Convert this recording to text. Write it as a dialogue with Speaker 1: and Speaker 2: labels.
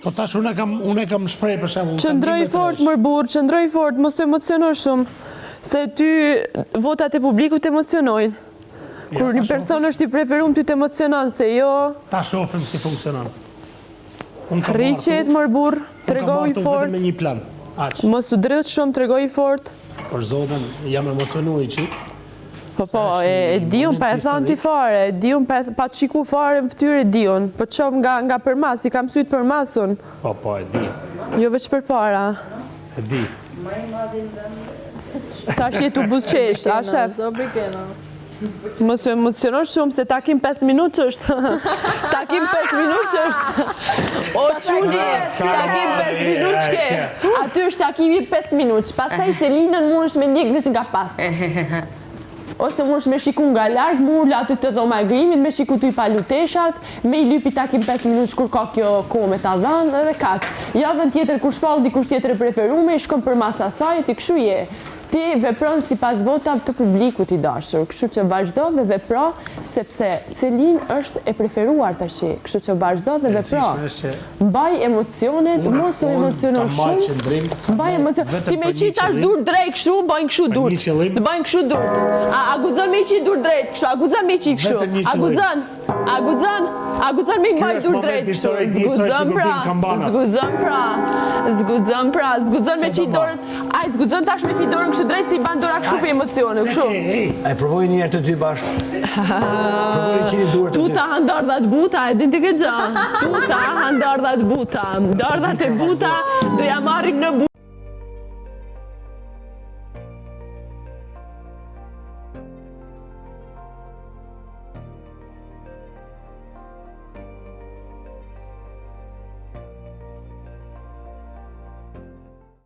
Speaker 1: Po tash unë e kam shpreh për shembull.
Speaker 2: Qëndroj fort mërbur, qëndroj fort, mos të emocionosh shumë. Se ty votat e publikut të emocionojnë. Kur një person është i preferuar ty të emocionon, se jo...
Speaker 1: Ta shofim si funksionon.
Speaker 2: Rriqet mërbur, tregoj fort.
Speaker 1: Me një plan.
Speaker 2: Mos u dridh shumë, tregoj fort.
Speaker 1: Për zotin, jam emocionuar i qik.
Speaker 2: Po, e diun pa e thanë ti fare, e diun pa të shiku fare në fytyrë e diun, po të qom nga përmas, i kam syt përmasun.
Speaker 1: Po, e di.
Speaker 2: Jo veç për para.
Speaker 1: E di.
Speaker 2: Ta është jetu buzqesht, a shef? Mos e emocionosh shumë, se takim 5 minutë që është. Takim 5 minutë që është. O quni, takim 5 minutë që ke. Aty është takimi 5 minutë, pastaj se linën mund është me njek nga pas. Ose mund është me shiku nga largë, mund aty të dhoma e grimit, me shiku të i paluteshat, me i lypi takim 5 minutë kur ka kjo ko me ta dhanë, edhe kaq. Javën tjetër kur shpall dikush tjetër e preferume, i shkon për masa saj, ti kështu je. Ti vepron si pas votave të publikut i dashur, kështu që vazhdo dhe vepro, sepse Celin është e preferuar tash, kështu që vazhdo dhe vepro. Mbaj emocionet, mos u emocionon shumë. Mbaj emocionet. Ti me qi tash dur drejt kështu, bajnë kështu dur. Të bajnë kështu dur. A guzon me qi dur drejt kështu, a guzon me qi kështu. A guzon me mbaj dur drejt kështu. Zguzon pra, zguzon me qi dorën. Aj, zguzon tash me qi dorën kështu drejt si i ban dora kështu për emocione, kështu.
Speaker 3: E provoj një herë të dy bashkë. Provoj një qini durë të dy.
Speaker 2: Tuta handardhat buta, e din të këtë gjë. Tuta handardhat buta. Dardhat e buta, do ja marrim në buta.